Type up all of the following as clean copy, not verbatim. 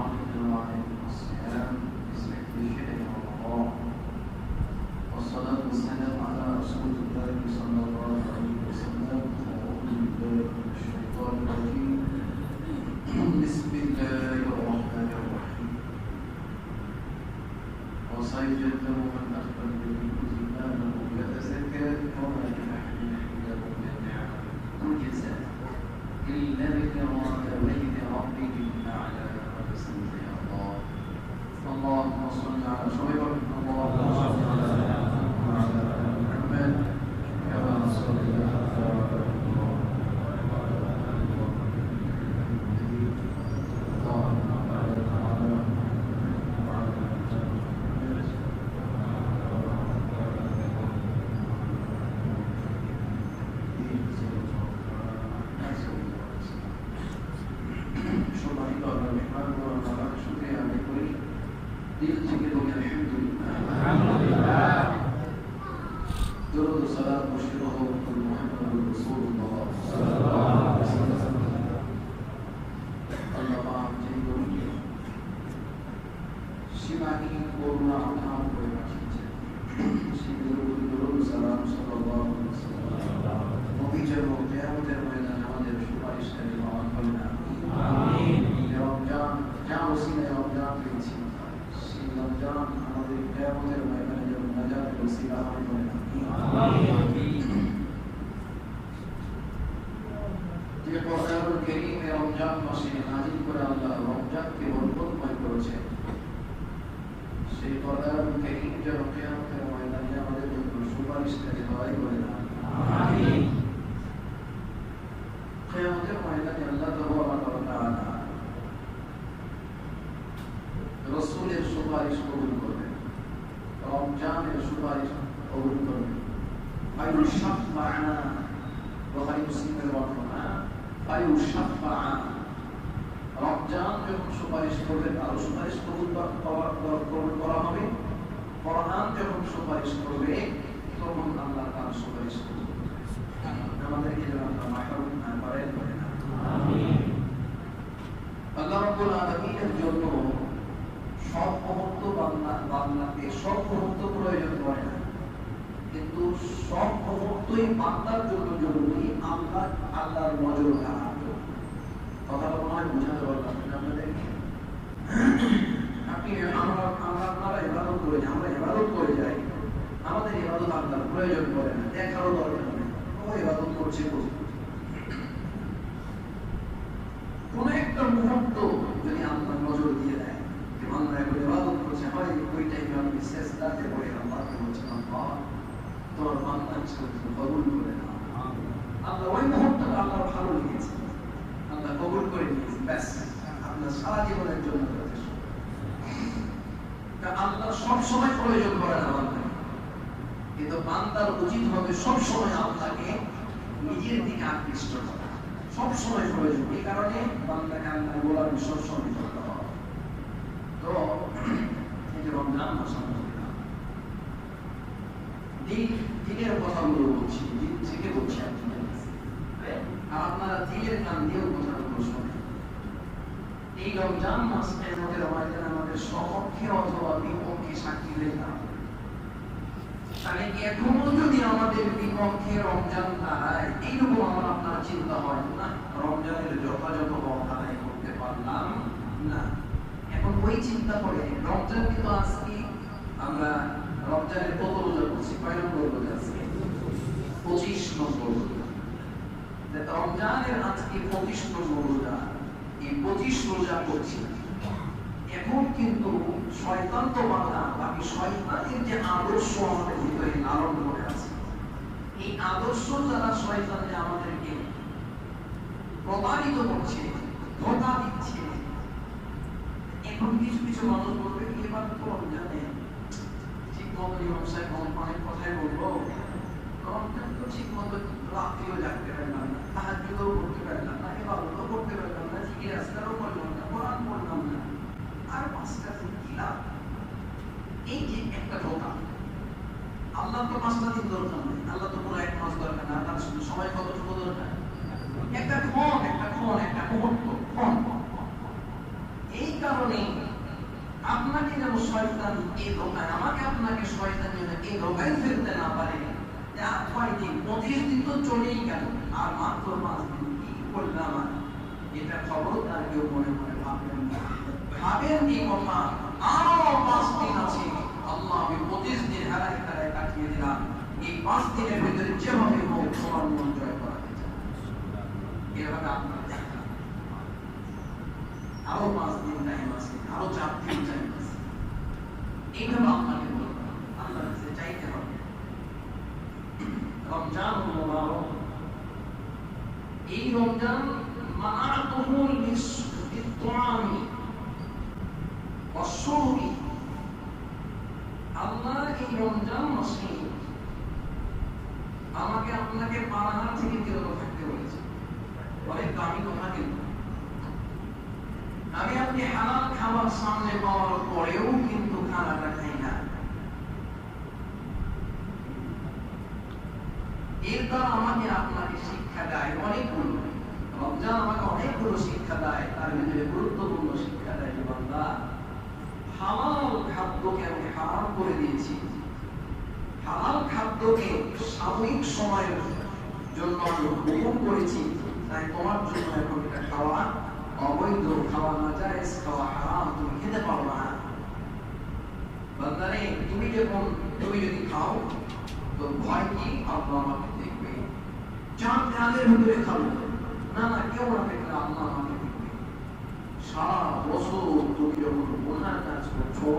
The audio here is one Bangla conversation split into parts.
علينا وعليكم الصيام بذكر شهر رمضان، والصلاة والسلام على رسول الله صلى الله عليه وسلم. أعوذ بالله من الشيطان الرجيم. بسم الله الرحمن الرحيم. وسيجنب من أخبر بالكتب ما له يتزكى وما لأحد عنده من نعمة تجزى إلا ابتغاء وجه ربه الأعلى وتسبيح الله. اللهم صل على شويبك، اللهم صل على محمد كما صليت على রসুলের সুপারিশ কবুল করবে, রমজানের সুপারিশ কবুল করবে। বুখারী মুসলিমের বর্ণনা, রমজান যখন সুপারিশ করবে তার সুপারিশ কবুল করা হবে। কোরআন যখন সুপারিশ করবে তখন আল্লাহ তার সুপারিশ করবে। আমাদেরকে যেন আল্লাহ মাহরুম না করেন। আমিন। আল্লাহ রাব্বুল আলামিনের জন্য সব মুহূর্ত বান্দাকে সব মুহূর্ত প্রয়োজন পড়ে না, কিন্তু সব মুহূর্তই বান্দার জন্য জরুরি আল্লাহর নজর রাখার জন্য। কথাটা মনে হয় বোঝাতে পারলাম না আপনাদেরকে? আমরা ইবাদত করে যাই, আমরা ইবাদত করে যাই, আমাদের ইবাদত আল্লাহর প্রয়োজন পড়ে না, দেখারও দরকার নেই ও ইবাদত করছে। কোন একটা মুহূর্ত যদি আল্লাহ নজর দিয়ে দেয় যে বান্দা এখন ইবাদত করছে, হয় ওই টাইমে আপনি সিজদাতে পড়ে আল্লাহকে বলছেন, আল্লাহ তোমার বান্দা হিসেবে কবুল করে নাও। আল্লাহ ওই মুহূর্তটা আল্লাহর ভালো লেগেছে, আল্লাহ কবুল করে নিয়েছে, ব্যাস আপনার সারা জীবনের জন্য যথেষ্ট। আল্লাহ সব সময় প্রয়োজন করে না বান্দাকে, কিন্তু বান্দার উচিত হবে সব সময় আল্লাহকে নিজের দিকে আকৃষ্ট করা, সব সময় প্রয়োজন। এই কারণে বান্দাকে আল্লাহ গোলামি সব সময় করতে হবে। তো এই যে রমজান মাস দিনের কথাগুলো বলছি, দিন থেকে বলছি আপনাদের, আর আপনারা দিনের কান দিয়েও কথাগুলো শোনেন। এই রমজান মাসের মধ্যে আমাদের সপক্ষে অথবা বিপক্ষে সাক্ষী হয়ে যাবে। তাহলে এখনো যদি আমাদের বিপক্ষে রমজান দাঁড়ায়, এইরকম আমার আপনার চিন্তা হয় না, রমজানের যথাযথ হক আদায় করতে পারলাম না। এখন ওই চিন্তা করে রমজান কিন্তু আজকে আমরা রমজানের কত রোজা করছি, কয় নম্বর রোজা আজকে? 25 নম্বর রোজা। রমজানের আজকে 25 নম্বর রোজা। এই 25 রোজা করছি, এখন কিন্তু শয়তান তো বাধা, বাকি শয়তানের যে আদর্শ আমাদের ভিতরে লালন করে আছে, এই আদর্শ যারা শয়তান যে আমাদেরকে প্রতারিত করছে, ধোঁকা দিচ্ছে। এখন কিছু কিছু মানুষ বলবে এবার তো রমজানে ঠিক মতো ইমাম সাহেব অনেক কথাই বলবো, রমজান তো ঠিক মতো রাত্রিও জাগতে পারলাম না, তাহাজ্জুদও করতে পারলাম না, ইবাদতও করতে পারলাম না, জিকির আজকারও করলাম না, কোরআন পড়লাম না, আর 5টা দিন কি লাভ? এই যে একটা ধোঁকা। আল্লাহ তো 5টা দিন দরকার নেই, আল্লাহ তো পুরো 1 মাস দরকার না, তার সময় কতটুকু দরকার? একটা ক্ষণ, একটা মুহূর্ত, ক্ষণ। এই কারণে আপনাকে যেন শয়তান এই ধোকায়, আমাকে আপনাকে শয়তান যেন এই ধোকায় ফেলতে না পারে। আর 6 দিন 25 দিন তো চলেই গেল, আর মাত্র 5 দিন কি করলাম। এটা খবরদার কেউ মনে মনে ভাববেন না। ভাবেন এই কথা, আরো 5 দিন আছে, আল্লাহ আমি 25 দিন হারাই হারাই কাটিয়ে দিলাম, এই 5 দিনের ভিতরে যেভাবে হোক তোমার মন জয় করা যায়। এভাবে আপনার দেখা আরো 5 দিন টাইম আছে, আরো 4 দিন টাইম আছে, এইভাবে আপনাকে বলবেন, আল্লাহর কাছে চাইতে হবে। রমজান মুবারক, এই রমজান মানাতুহুল বিসআমি ওয়াসসুরি, আল্লাহ এই রমজান মাসে আমাকে আপনাকে পানাহার থেকে বিরত থাকতে বলেছে। অনেক দামি কথা, কিন্তু আমি আপনি হালাল খাবার সামনে পাওয়ার পরেও কিন্তু খানাটা খাই না। এর দ্বারা আমাকে আপনাকে শিক্ষা দেয় অনেকগুলো, রমজান আমাকে অনেকগুলো শিক্ষা দেয়। তার ভিতরে গুরুত্বপূর্ণ শিক্ষা দেয় যে বান্দা, হালাল খাদ্যকে আমি হারাম করে দিয়েছি, হালাল খাদ্যকে সাময়িক সময়ের জন্য আমি হুকুম করেছি, তাই তোমার জন্য এখন এটা খাওয়া অবৈধ, খাওয়া নাজায়েজ, খাওয়া হারাম, তুমি খেতে পারবে না। বান্দারে তুমি যদি খাও তো ভয় কি, আল্লাহ আমাকে দেখবে। চার দেয়ালের ভিতরে খাবো না, না কেউ না দেখলে আল্লাহ আমাকে দেখবে। সারা বছর তুমি যখন গুনাহ কাজ করছো,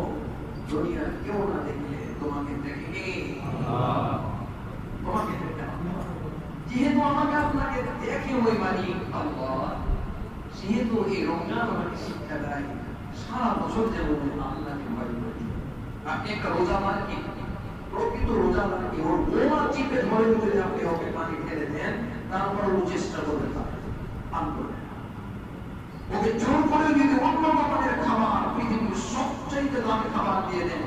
দুনিয়ার কেউ না দেখলে তোমাকে দেখে আল্লাহ, তোমাকে দেখে আল্লাহ। যেহেতু আমাকে আপনাকে দেখে ওই মালিক আল্লাহ, সেহেতু এই রমজান আমাকে শিক্ষা দেয় সারা বছর যেন আল্লাহকে ভয় করি। আপনি একটা রোজা মার্কি, প্রকৃত রোজা মার্কি, ওর বোমা চিপে ধরে ধরে আপনি ওকে পানি ফেলে দেন, তারপর ও চেষ্টা করতে থাকে পান করবে। ওকে জোর করে যদি অন্য প্রকারের খাবার, পৃথিবীর সবচাইতে দামি খাবার দিয়ে দেন,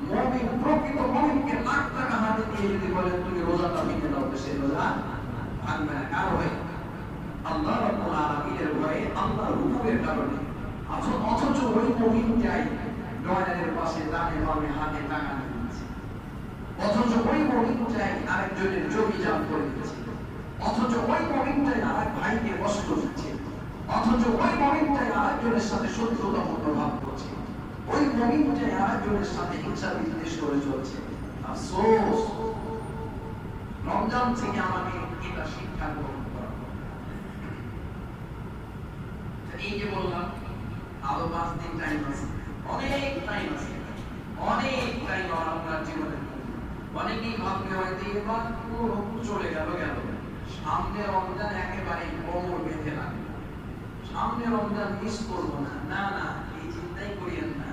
মুমিন, প্রকৃত মুমিনকে লাখ টাকা হাতে দিয়ে যদি বলেন তুমি রোজাটা ভেঙে দাও, সে রোজা ভাঙবে না। কার ভয়ে? আল্লাহ রাব্বুল আলামিনের ভয়ে, আল্লাহর হুকুমের কারণে। অথচ ওই মুমিন চাই ডলারের পাশে ডানে বামে হাতে টাকা নিচ্ছে, অথচ ওই মুমিন চাই আরেকজনের জমি জাল করে দিচ্ছে, অথচ ওই মুমিন চাই আরেক ভাইকে কষ্ট দিচ্ছে, অথচ ওই মুমিন চাই আরেকজনের সাথে শত্রুতা মনোভাব করছে, ওই মুমিন চাই আরেকজনের সাথে হিংসা বিদ্বেষ করে চলছে। আফসোস, রমজান থেকে আমাকে এটা শিক্ষা গ্রহণ করা। এই যে বললাম আরো 5 দিন টাইম আছে, অনেক টাইম আছে, অনেক টাইম আপনার জীবনে। অনেকেই ভাববে হয়তো এবার পুরো চলে গেল, সামনে রমজান একেবারে কোমর বেঁধে লাগবে, সামনে রমজান মিস করবো না। না না, এই চিন্তাই করিয়েন না।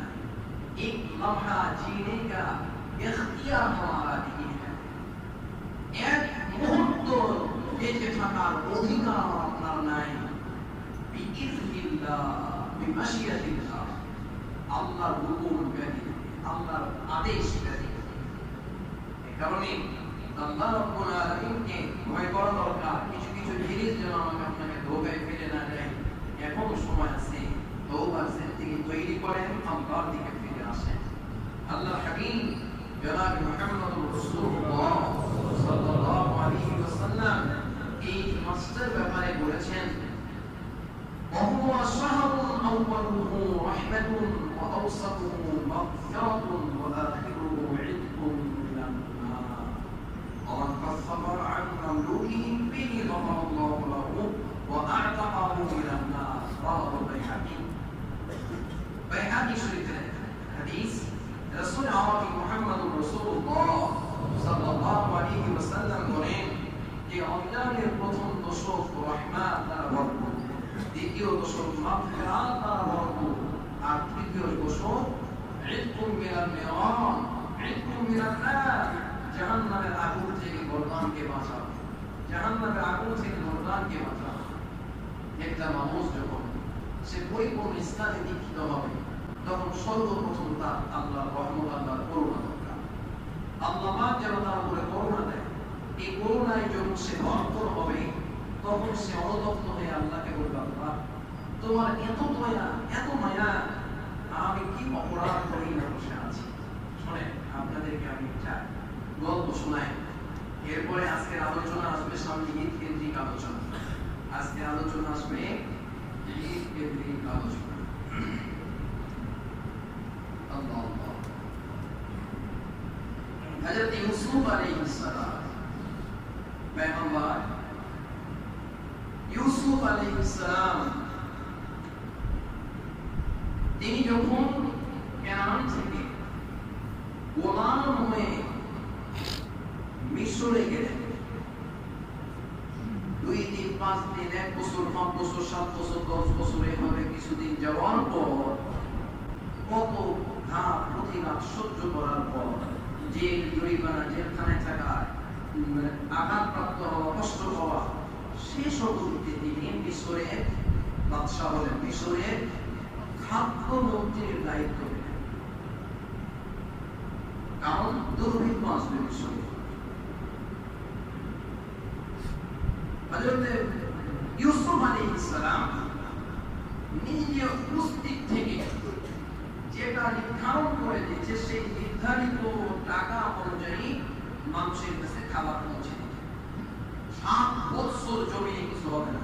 এক লম্হা जीने का इख्तियार हमारा नहीं है, এক মুহূর্ত বেঁচে থাকার অধিকার আপনার নাই। বিইজনিল্লাহ, বিমাশিয়াতিল্লাহ, আল্লাহর হুকুম ব্যতীত, আল্লাহর আদেশ ব্যতীত। এই কারণে আল্লাহ রাব্বুল আলামিনকে ভয় করা দরকার। কিছু কিছু জিনিস যেন আমাকে আপনাকে ধোঁকায় ফেলে না যায়। এখনো সময় আছে, তওবার জিন্দেগি তৈরি করেন, আল্লাহর দিকে ফিরে আসেন। আল্লাহ হাবিব জনাব মুহাম্মদুর রাসূলুল্লাহ সাল্লাল্লাহু আলাইহি ওয়াসাল্লাম এই মাসের ব্যাপারে বলেছেন, وهو شهر أوله رحمة وأوسطه مغفرة وآخره عتق من النار ومن كفر عن مملوكه به غفر الله له وأعتقه من النار رواه البيهقي. بيهقي شريف الحديث رسول عربي محمد رسول الله صلى الله عليه وسلم বলেন যে রমজানের প্রথম দশক রহমত দ্বারা ভরপুর, দ্বিতীয় দশক মাগফিরাত দ্বারা ভরপুর, আর তৃতীয় দশক ইতকুম মিনান নিরান, ইতকুম মিনান নার, জাহান্নামের আগুন থেকে গর্দানকে বাঁচাও, জাহান্নামের আগুন থেকে গর্দানকে বাঁচাও। একটা মানুষ যখন সে পরিপূর্ণ ইসলামে দীক্ষিত হবে, তখন সর্বপ্রথম তার আল্লাহর রহমত, আল্লাহর করুণা দরকার। আল্লাহ পাক যেন তার উপরে করুণা দেয়। এই করুণায় যখন সে ভরপুর হবে, তখন সে অনুতপ্ত হয়ে আল্লাহকে বলবে, আল্লাহ তোমার এত দয়া, এত মায়া, হযরত ইউসুফ আলাইহিস সালাম পয়গম্বর ইউসুফ আলাইহিস সালাম তিনি যখন কেনান থেকে গোলাম হয়ে মিশরে গেলেন, 2 দিন 5 দিন 1 বছর 5 বছর 7 বছর 10 বছর এভাবে কিছুদিন যাওয়ার পর কত ঘাত প্রতিঘাত সহ্য করার পর জেল জরিমানা জেলখানায় থাকা আঘাতপ্রাপ্ত হওয়া কষ্ট হওয়া শেষ অবধিতে তিনি মিশরের বাদশাহ হলেন, মিশরের খাদ্য মন্ত্রীর দায়িত্ব পেলেন। কারণ দুর্ভিক্ষ আসবে মিশরে। হযরত ইউসুফ আলাইহিস সালাম নিজে উপস্থিত থেকে যেটা নির্ধারণ করে দিয়েছে সেই নির্ধারিত টাকা অনুযায়ী মানুষের কাছে খাবার পৌঁছে দিতে। 7 বছর জমিনে কিছু হবে না।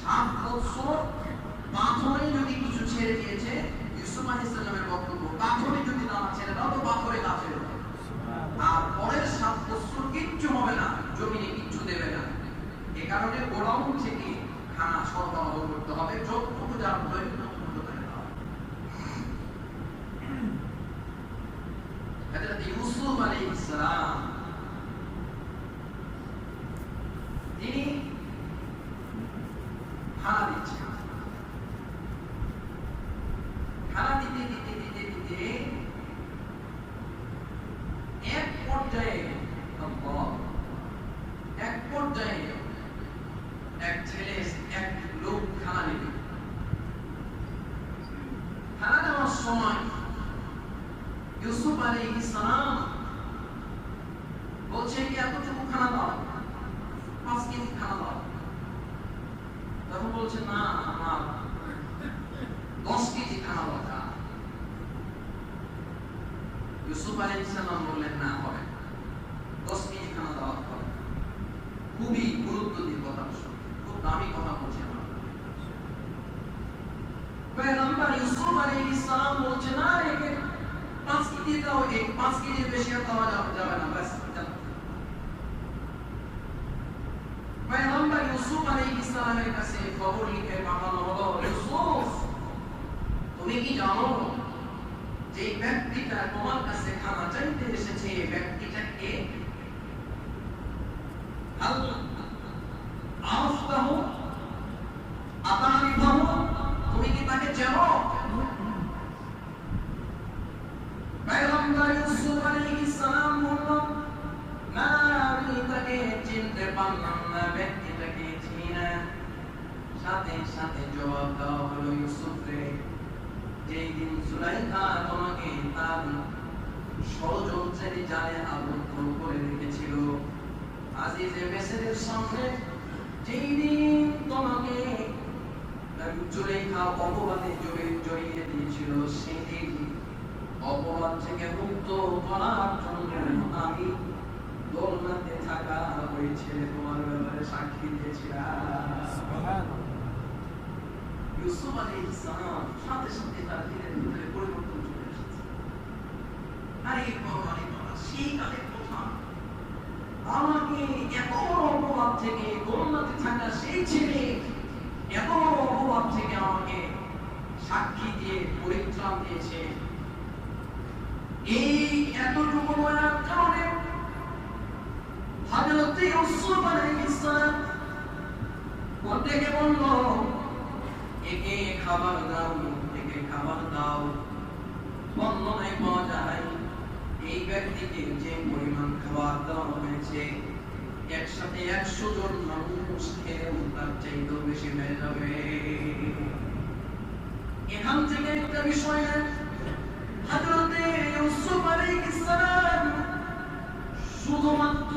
7 বছর পাথরে যদি কিছু ছেড়ে দিয়েছে, ইউসুফ আলাইহিস সালামের বক্তব্য, পাথরে যদি দানা ছেড়ে দাও তো পাথরে গাছে হবে। আর পরের 7 বছর কিচ্ছু হবে না, জমিনে কিচ্ছু দেবে না। এই কারণে গোডাউন থেকে খানা সরবরাহ করতে হবে, যতটুকু যার প্রয়োজন ততটুকু দেওয়া হবে। হযরত ইউসুফ আলাইহিস সালাম তিনি খানা দিচ্ছেন। খানা দিতে দিতে দিতে দিতে এক পর্যায়ে এক ছেলে এক লোক খানা নেবে। খানা নেওয়ার সময় ইউসুফ আলাইহিস সালাম বলছে কি এতটুকু খানা দাও, 5 কেজি খানা দাও। তখন বলছে না, আমার 10 কেজি খানা দরকার। ইউসুফ আলাইহিস সালাম বললেন না, হবে 10 কেজি খানা দেওয়া হবে। খুবই গুরুত্ব দিয়ে কথা বলছেন, খুব দামি কথা বলছেন। পয়গম্বর ইউসুফ আলাইহিস সালাম বলছে না, একে 5 কেজি দাও, 5 কেজির বেশি আর দেওয়া যাবে না, ব্যাস। পয়গম্বর ইউসুফ আলাইহিস সালামের কাছে খবর লিখে পাঠানো হলো, ইউসুফ তুমি কি জানো যে ব্যক্তিটা তোমার কাছে খানা চাইতে এসেছে, এই ব্যক্তিটা কে? তুমি কি তাকে চেনো? পয়গম্বর ইউসুফ আলাইহিস সালাম বললেন, না আমি তাকে চিনতে পারলাম না, ব্যক্তিটাকে চিনি না। সাথে সাথে জবাব দেওয়া হলো, ইউসুফ রে, যেই দিন সুলাইখা তোমাকে তার ষড়যন্ত্রের জালে আবদ্ধ করে রেখেছিল, আজিজে মেসরের সামনে যেই দিন তোমাকে জুলেখা অপবাদে জড়িয়ে দিয়েছিল, সেই দিন অপবাদ থেকে মুক্ত করার জন্য আমি দোলনাতে থাকা ওই ছেলে তোমার ব্যাপারে সাক্ষী দিয়েছিলাম। ইউসুফ আলাইহিস সালাম সাথে সাথে তার দিনের ভিতরে পরিবর্তন চলে এসেছে। আরে বাবা, সেই কালের কথা, আমাকে এত বড় অপবাদ থেকে দোলনাতে থাকা সেই ছেলে এত বড় অপবাদ থেকে আমাকে সাক্ষী দিয়ে পরিত্রাণ দিয়েছে। এই এতটুকু বলার কারণে হযরত ইউসুফ আলাইহিস সালাম ওদেরকে বলল, একে খাবার দাও, একে খাবার দাও। বর্ণনায় পাওয়া যায় এই ব্যক্তিকে যে পরিমাণ খাবার দেওয়া হয়েছে, একসাথে 100 জন মানুষ খেলেও তার চাইতেও বেশি হয়ে যাবে। এখান থেকে একটা বিষয়, হযরত ইউসুফ আলাইহিস সালাম শুধুমাত্র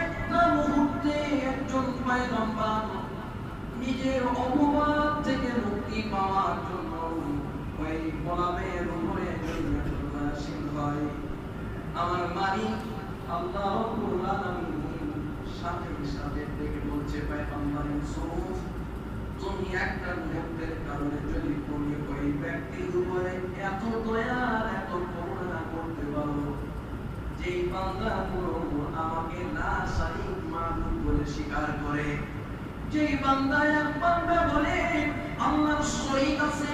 একটা মুহূর্তে একজন পয়গম্বর নিজের অপবাদ থেকে মুক্তি পাওয়ার জন্য ওই গোলামের উপরে নির্ভরশীল হয়। আমার মালিক আল্লাহ রাব্বুল আলামিন সাথে সাথে ডেকে বলছে, পয়গম্বর ইউসুফ, তুমি একটা মুহূর্তের কারণে যদি তুমি ওই ব্যক্তির উপরে এত স্বীকার করে। যে বান্দা এক বান্দা বলে আল্লাহর শরীক আছে,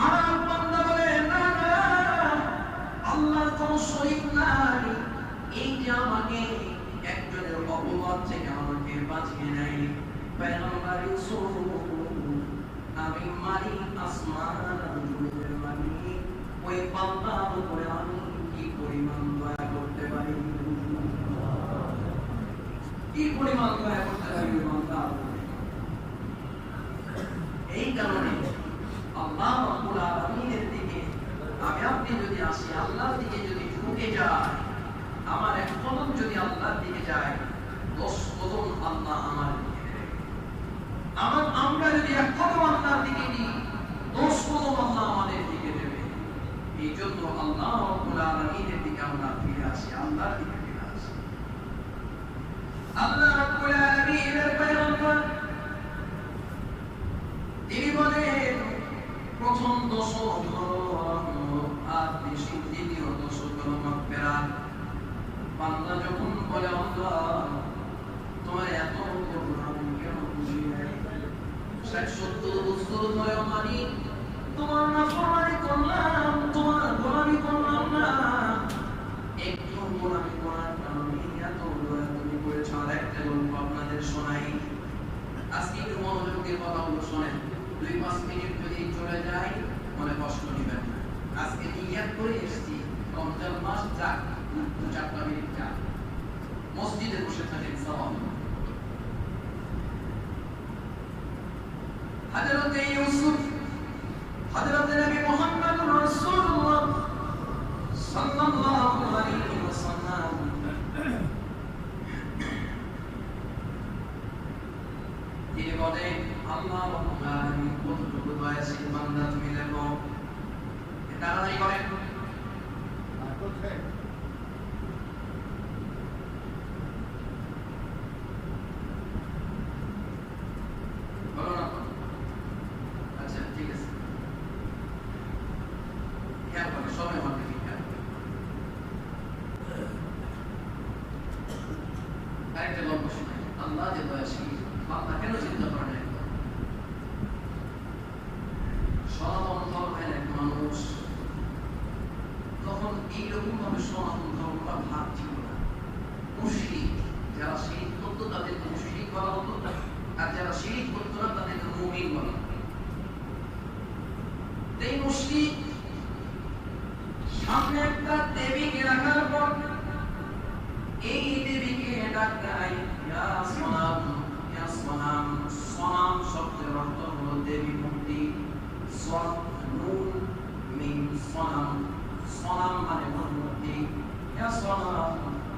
আর বান্দা বলে না না আল্লাহর কোনো শরীক নাই, এই যে আমাকে একজনের অপবাদ থেকে আমাকে বাঁচিয়ে নেয় পয়গম্বর ইউসুফ, আমি মালিক আসমান জমিনের মালিক, ওই বান্দার উপরে আমি কি পরিমাণ দয়া করতে পারি, কি পরিমাণ দয়া করতে পারি বান্দার উপরে। এই কারণে আল্লাহ রাব্বুল আলামিনের দিকে আমি আপনি যদি আসি, আল্লাহর দিকে যদি ঝুঁকে যায়, আমার এক কদম যদি আল্লাহর দিকে যায়, 10 কদম আল্লাহ আমার দিকে দেবে। আমরা যদি এক কদম আল্লাহর দিকে দিই, 10 কদম আল্লাহ আমাদের দিকে দেবে। এই জন্য আল্লাহ রাব্বুল আলামিনের দিকে আমরা ফিরে আসি, আল্লাহর দিকে ফিরে আসি। আল্লাহ রাব্বুল আলামিনের পয়গম্বর তিনি বলেন প্রথম 10 হলো আর দ্বিতীয় 10 হলো মাগফিরাত। বান্দা যখন বলে আল্লাহ তোমার এত করুণা আমি কেন বুঝি নাই, 70 বছর ধরে মানি তোমার নাফরমানি করলাম, তোমার গোলামি করলাম না, একটু গোলামি করার কারণে এত দয়া তুমি করেছ। আর একটা গল্প আপনাদের শোনাই, আজকে একটু মনোযোগের কথাগুলো শোনেন, 2-5 মিনিট যদি চলে যায় মনে কষ্ট নেবেন না। আজকে নিয়াত করে এসেছি রমজান মাস যাক, 2-4 মিনিট যাক, মসজিদে বসে থাকেন সওয়াব। হযরত ইউসুফ, হযরত নবী মুহাম্মদ রাসূলুল্লাহ সাল্লাল্লাহু আলাইহি ওয়াসাল্লাম তিনি বলেন আল্লাহ রাব্বুল আলামিন কতটুকু দয়াশীল বান্দা তুমি দেখো। এটা নাই করেন বলো না, আচ্ছা ঠিক আছে, খেয়াল করে সবাই আমার দিকে খেয়াল করে। আরেকটা গল্প শোনাই, আল্লাহ যে দয়াশীল বান্দা কেন চিন্তা করেন না। সনাতন ধর্মের এক মানুষ, তখন এইরকম ভাবে সনাতন ধর্মটা ভাগ ছিল না। মুশরিক, যারা শিরক করতো তাদেরকে মুশরিক বলা হতো, আর যারা শিরক করতো না তাদেরকে মুমিন বলা হতো। এই মুশরিক সামনে একটা দেবীকে রাখার পর এই দেবীকে ডাক দেয় ইয়া সনাম, ইয়া সনাম। সনাম শব্দের অর্থ হলো দেবী মূর্তি, সন নুন মিম সনাম, সনাম মানে মূর্তি। ইয়া সনাম,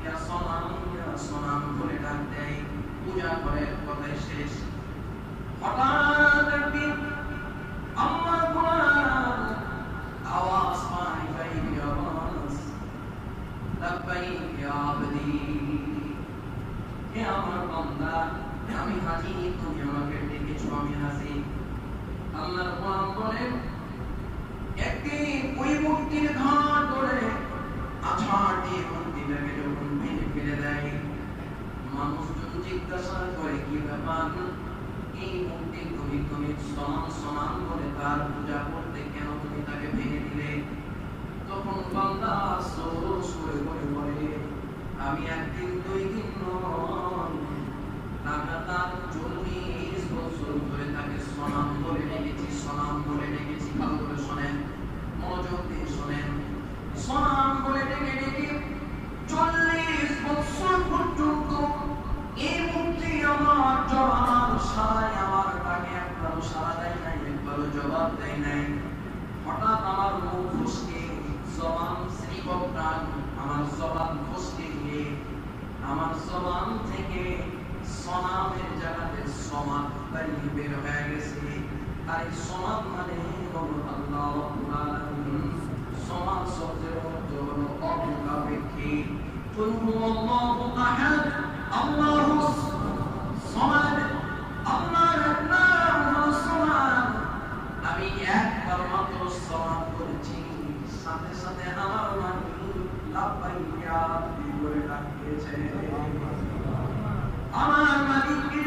ইয়া সনাম, ইয়া সনাম বলে ডাক দেয়, পূজা করে, কথাই শেষ। হঠাৎ একদিন আমার কোরআন আওয়াজ পাই, বাইরে আওয়াজ, লাব্বাইক ইয়া আবদি, হে আমার বান্দা আমি হাজি, তুমি আমাকে ডেকেছো, আমি হাজি। আল্লাহর কোরআন বলেন একদিন ওই মূর্তির ঘাট ধরে আছাড় দিয়ে মূর্তিটাকে যখন ভেঙে ফেলে দেয়, মানুষজন জিজ্ঞাসা করে কি ব্যাপার, এই মূর্তি তুমি সমান সমান বলে তার পূজা করতে কেন তুমি তাকে ভেঙে দিলে? তখন বান্দা আফসোস করে বলে আমি একদিন 2 দিন নয়, লাগাতার 40 বছর ধরে তাকে সনাম বলে রেখেছি, সনাম বলে রেখেছি। ভালো করে শোনেন, মনোযোগ দিয়ে শোনেন, সনাম বলে ডেকে ডেকে 40 বছর পর্যন্ত এই মূর্তি আমার জবাব সারাই, আমার তাকে একবারও সারা দেয় নাই, একবারও জবাব দেয় নাই। হঠাৎ আমার মুখ ফসকে জবান শ্রীবক্তান, আমার জবান ফসকে গিয়ে আমার জবান থেকে সনামের জায়গাতে সমাদ বাড়ি বের হয়ে গেছে। আর এই সমাদ মানে হলো আল্লাহ রাব্বুল আলামিন। সমাদ শব্দের অর্থ হলো অমুখাপেক্ষী। কুল হুয়াল্লাহু আহাদ, আল্লাহুস সামাদ, আল্লাহর নাম হলো সমাদ। আমি একবার মাত্র সমাদ করেছি, সাথে সাথে আমার মালিক লাব্বাইক ইয়া আবদি বলে ডাক দিয়েছে। আমার মালিককে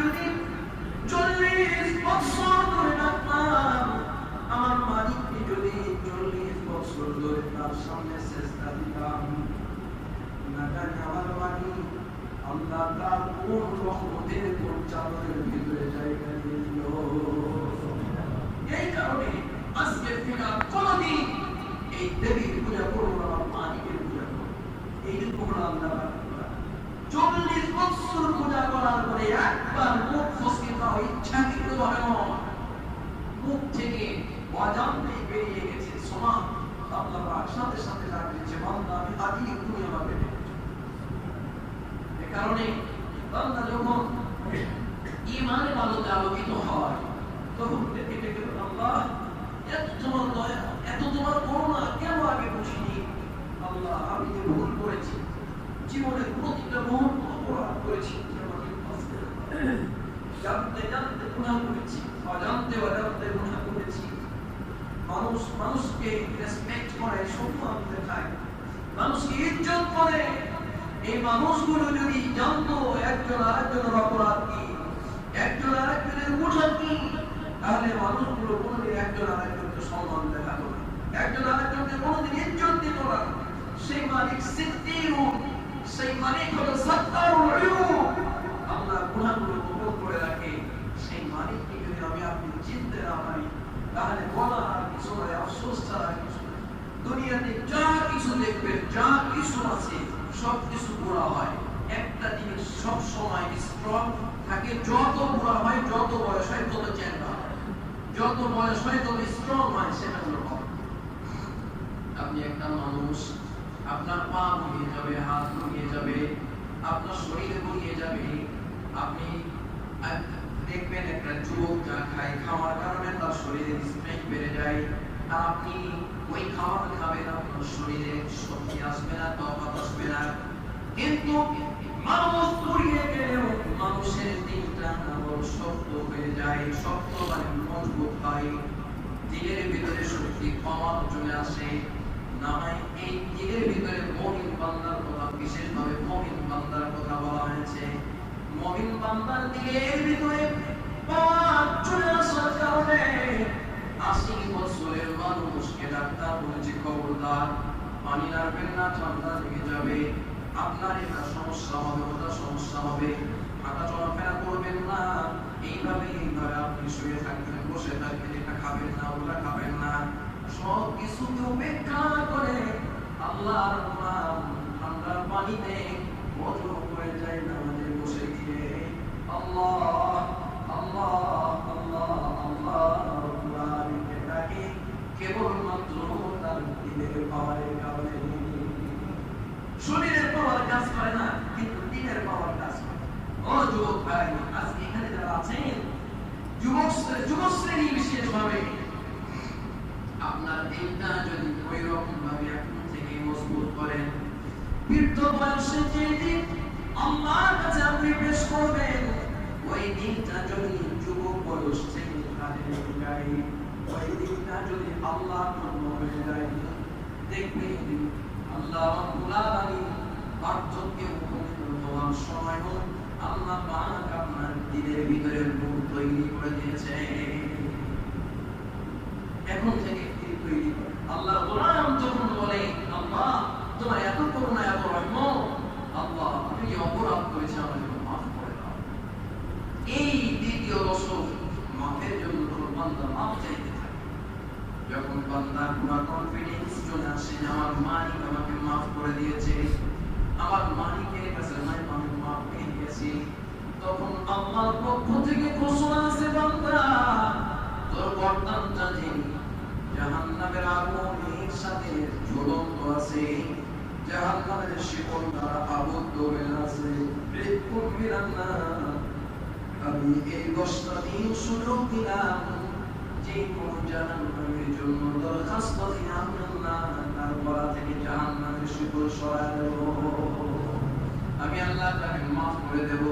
আল্লাহর সামনে সেজদা দিতাম, না জানি আমার মানি আল্লাহ তার কোন রহমতের কোন চাদরের ভিতরে জায়গা দিয়ে দিল। এই কারণে আজকে থেকে কোনদিন এই দেবীর পূজা করবো না, মালিকের পূজা করবো। এই যে তোমরা আল্লাহ 40 বছর পূজা করার পরে একবার মুখ ফসকে খাওয়া ইচ্ছাকৃতভাবে নয়, মুখ থেকে অজান্তেই বেরিয়ে গেছে সোমা, আল্লাহ পাক সাথে সাথে ডাকছে, বান্দা আমি আজই তুমি আমাকে ডেকেছো। এ কারণে বান্দা যখন ঈমানের আলোতে আলোকিত হয় তখন ডেকে ডেকে আল্লাহ এত তোমার দয়া, এত তোমার করুণা কেন আগে বুঝিনি। আল্লাহ আমি যে ভুল করেছি, জীবনের প্রতিটা মুহূর্ত অপরাধ করেছি, জানতে জানতে গুনাহ করেছি, অজান্তে অজান্তে গুনাহ করেছি। মানুষ মানুষকে রেসপেক্ট করে, সম্মান দেখায়, মানুষকে ইজ্জত করে। এই মানুষগুলো যদি জানতো একজন আরেকজনের অপরাধ কি, একজন আরেকজনের গুনাহ কি, তাহলে মানুষগুলো কোনোদিন একজন আরেকজনকে সম্মান দেখাতো না, একজন আরেকজনকে কোনোদিন ইজ্জত দিত না। সেই মালিক সিদ্দিকুন, সেই মালিক হলো সাত্তারুল উয়ুব। আল্লাহ গুনাহগুলো গোপন করে রাখে। সেই মালিককে যদি আমি আপনি চিনতে না পারি তাহলে বলা আর কিছু নয়, আফসোস ছাড়া কিছু নয়। দুনিয়াতে যা কিছু দেখবেন, যা কিছু আছে সব কিছু বুড়া হয়, একটা জিনিস সব সময় স্ট্রং থাকে। যত বুড়া হয়, যত বয়স হয় তত চেঞ্জ হয়, যত বয়স হয় তত স্ট্রং হয়। সেটা হলো আপনি একটা মানুষ, আপনার পা ভুলিয়ে যাবে, হাত ভুলিয়ে যাবে, আপনার শরীরে ভুলিয়ে যাবে। আপনি দেখবেন একটা যুবক যা খায়, খাওয়ার কারণে তার শরীরে স্ট্রেংথ বেড়ে যায়, আর আপনি ওই খাবার খাবেন, আপনার শরীরে শক্তি আসবে না, তাকত আসবে না। কিন্তু মানুষ ভুলিয়ে গেলেও মানুষের দিনটা বড় শক্ত হয়ে যায়, শক্ত মানে মজবুত হয়, দিলের ভিতরে শক্তি পাওয়ার চলে আসে। না হয় এই দিলের ভিতরে মুমিন বান্দার কথা, বিশেষভাবে মুমিন বান্দার কথা বলা হয়েছে। মুমিন বান্দার দিলের ভিতরে পাওয়ার চলে আসার কারণে 80 বছরের মানুষকে ডাক্তার বলেছে খবরদার পানি নাড়বেন না, ঠান্ডা লেগে যাবে, আপনার এটা সমস্যা হবে, ওটা সমস্যা হবে, হাঁটা চলাফেরা করবেন না, এইভাবে আপনি শুয়ে থাকবেন, বসে থাকবেন, এটা খাবেন না, ওটা খাবেন না। সব কিছুকে উপেক্ষা করে আল্লাহর নাম ঠান্ডার পানিতে ওযু করে যায় নামাজে বসে গিয়ে আল্লাহ আল্লাহ আল্লাহ আল্লাহ রাব্বুল আলামিনকে ডাকে, কেবলমাত্র তার দিলের পাওয়ারের কারণে। শরীরের পাওয়ার কাজ করে না, কিন্তু দিলের পাওয়ার কাজ করে। ও যুবক ভাই, আজকে এখানে যারা আছেন যুবক শ্রেণী বিশেষভাবে, আপনার দিলটা যদি ওই রকম ভাবে এখন থেকে মজবুত করেন, বৃদ্ধ বয়সে যে দিন আল্লাহর কাছে আপনি পেশ করবেন, ওই দিনটা যদি যুবক বয়স থেকে কাজে লেগে যায়, ওই দিনটা যদি আল্লাহর জন্য হয়ে যায়, দেখবেন আল্লাহ রাব্বুল আলামিন পার্থক্যে উপনীত হওয়ার সময় আল্লাহ পাক আপনার দিলের ভিতরে নূর তৈরি করে দিয়েছে। এখন থেকে তৈরি করে আল্লাহ গোলাম যখন বলে আল্লাহ তোমার এত করুণা, এত রহমত, আল্লাহ আমি যে অপরাধ করেছি আমাকে মাফ করে দাও। এই দ্বিতীয় দশক মাফের জন্য যখন বান্দা মাফ চাইতে থাকে, যখন বান্দার পুরো কনফিডেন্স চলে আসে আমার মালিক আমাকে মাফ করে দিয়েছে, আমার মালিকের কাছে আমি মাফ পেয়ে গেছি, তখন আল্লাহর পক্ষ থেকে ঘোষণা আছে বান্দা তোর বর্তমানটা যে জাহান্নামের আগুনের সাথে ঝুলন্ত আছে, জাহান্নামের শিকল দ্বারা আবদ্ধ হয়ে আছে, আমি এই 10টা দিন সুযোগ দিলাম, যে কোন জাহান্নামের জন্য দরখাস্ত দিলাম না, তার গলা থেকে জাহান্নামের শিকল সরায় দেব, আমি আল্লাহ তাকে মাফ করে দেব।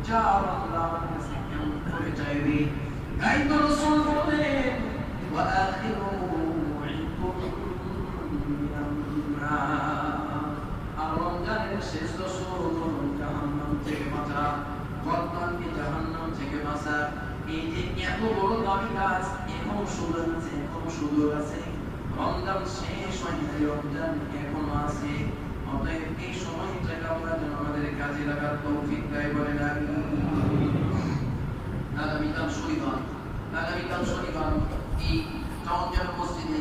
যা আল্লাহ আমার কাছে কেমন করে চাইবে, তাই তো রাসূল বলেন ওয়া আখিরু আর রমজানের শেষ দশক জাহান্নাম থেকে বাঁচা, বর্তমানকে জাহান্নাম থেকে বাঁচা, এই যে এত বড় দামি কাজ, এখন সুযোগ আছে, এখন সুযোগ আছে। রমজান শেষ হয় যে রমজান এখনো আছে, অতএব এই সময়টাকে আমরা যেন আমাদের কাজে লাগার তৌফিক দেয়, বলেন আগামীকাল শনিবার এই টাউন মসজিদে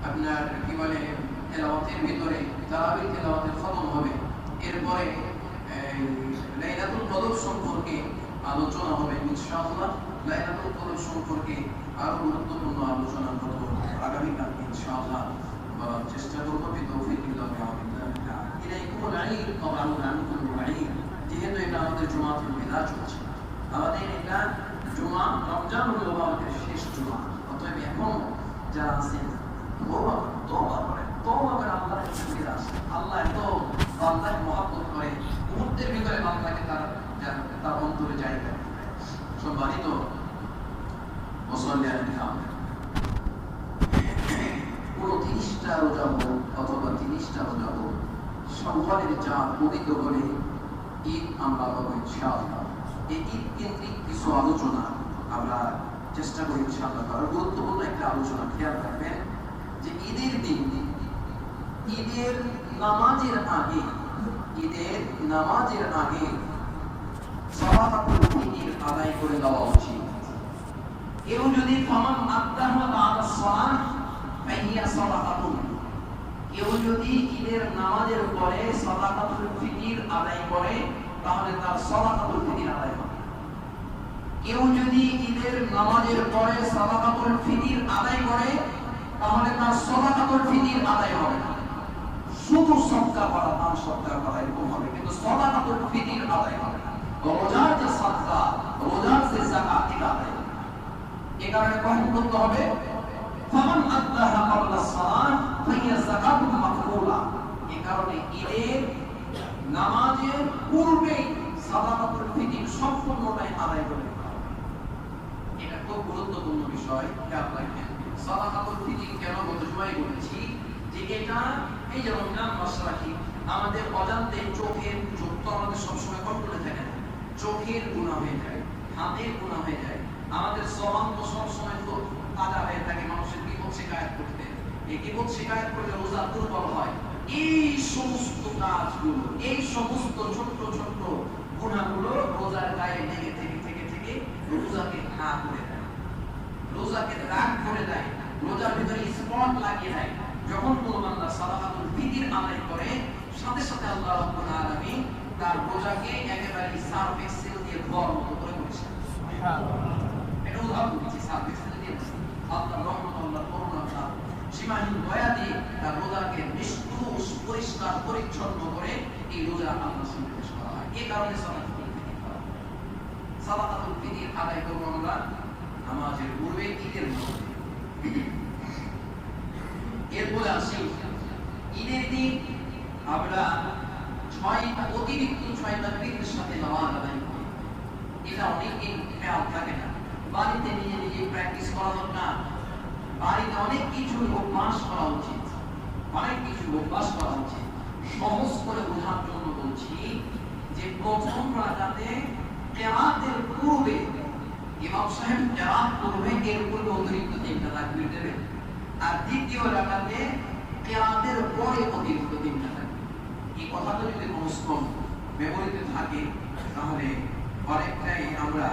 আপনার কি বলে তেলাওয়াতের ভিতরে তারাবি তেলাওয়াতের খতম হবে। এরপরে লাইলাতুল কদর সম্পর্কে আলোচনা হবে ইনশাআল্লাহ। লাইলাতুল কদর সম্পর্কে আরো গুরুত্বপূর্ণ আলোচনা করব আগামীকাল ইনশাআল্লাহ। চেষ্টা করব বিতৌফিকিল্লাহ বিআমিল্লাহ। ইলাইকুমুল ঈদ ওয়া আনকুমুল ঈদ। যেহেতু এটা আমাদের জুমাতুল বিদা চলছে, আমাদের এটা জুমা, রমজানুল মুবারকের শেষ জুমা। অতএব এখন যারা আছেন তওবা করেন আল্লাহর কাছে ফিরে আসেন। আল্লাহ এত বান্দাকে মহব্বত করে, মুহূর্তের ভিতরে বান্দাকে তার অন্তরে জায়গা দেয়। সম্মানিত মুসল্লিয়ান কিরাম, পুরো 30টা রোজা হোক অথবা 30টা রোজা হোক, সম্মানের চাপ উদিত করে ঈদ আমরা পাবো ইনশাআল্লাহ। এই ঈদ কেন্দ্রিক কিছু আলোচনা আমরা চেষ্টা করি ইনশাআল্লাহ করার। গুরুত্বপূর্ণ একটা আলোচনা, খেয়াল রাখবেন যে ঈদের দিন, ঈদের নামাজের আগে সালাতুল ফিতর আদায় করে দেওয়া উচিত। কেউ যদি ফামান আদাহা বা'দা সালাহ ফাহিয়া সালাতুন, কেউ যদি ঈদের নামাজের পরে সালাতুল ফিতর আদায় করে তাহলে তার সালাতুল ফিতর আদায় হবে। কেউ যদি ঈদের নামাজের পরে সালাতুল ফিতর আদায় করে তাহলে তার সালাতুল ফিতর আদায় হবে না। শুধু সদকা করা, দান সদকা করা এরকম হবে, কিন্তু সালাতুল ফিতর আদায় হবে না। রোজার যে সাদকা, রোজার যে যাকাত এটা আদায় হবে। এই কারণে কখন করতে হবে? ফামান আদাহা ক্বাবলা সালাত ফাহিয়া যাকাতুন মাকবুলা। এই কারণে ঈদের নামাজের পূর্বে সালাতুল ফিতর সম্পূর্ণটাই আদায় করে নিতে হবে। এটা খুব গুরুত্বপূর্ণ বিষয়, খেয়াল রাখবেন। সালাতুল ফিতর কেন গত জুমায় বলেছি যে এটা এই যে রমজান মাস রাখি, আমাদের অজান্তে চোখ তো আমাদের সবসময় কন্ট্রোলে থাকে না। চোখের গুনাহ হয়ে যায়, হাতের গুনাহ হয়ে যায়, আমাদের জবান তো সবসময় তো তাজা হয়ে থাকে মানুষের বিপদ শিকায়ত করতে। এই বিপদ শিকায়ত করলে রোজা দুর্বল হয়। এই সমস্ত কাজগুলো, এই সমস্ত ছোট্ট ছোট্ট গুনাহগুলো রোজার গায়ে লেগে থেকে রোজাকে ঘা করে দেয়, রোজাকে রাগ করে দেয়, রোজার ভিতরে স্পট লাগিয়ে দেয়। যখন কোনো বান্দা সালাতুল ফিতর আদায় করে, সাথে সাথে আল্লাহ রাব্বুল আলামিন তার রোজাকে একেবারে সার্ফ এক্সেল দিয়ে ভর মতো করে দিয়েছেন। এটা উদাহরণ দিচ্ছি, সার্ফ এক্সেল দিয়ে আল্লাহর রহমত, আল্লাহর করুণা, তার সীমাহীন দয়া দিয়ে তার রোজাকে নিষ্কলুষ পরিষ্কার পরিচ্ছন্ন করে এই রোজা আল্লাহর সামনে পেশ করা হয়। এই কারণে সালাতুল ফিতর করা হয়। সালাতুল ফিতর আদায় করব আমরা নামাজের পূর্বে, ঈদের নামাজে। এরপরে আসি ঈদের দিন আমরা অতিরিক্ত 6 তাকবীরের সাথে নামাজ আদায় করি। এটা অনেকের খেয়াল থাকে না। বাড়িতে নিজে প্র্যাকটিস করা দরকার। বাড়িতে অনেক কিছু অভ্যাস করা উচিত, সহজ করে বোঝার জন্য বলছি যে প্রথম রাকাতে কিরাতের পূর্বে ইমাম সাহেব কিরাত করবে, এর পূর্বে অতিরিক্ত 3টা তাকবীর দেবে। আর দ্বিতীয় রাকাতে কিরাতের পরে অতিরিক্ত 3টা তাকবীর। এই কথাটা যদি মনস্থ মেমোরিতে থাকে তাহলে অনেকটাই আমরা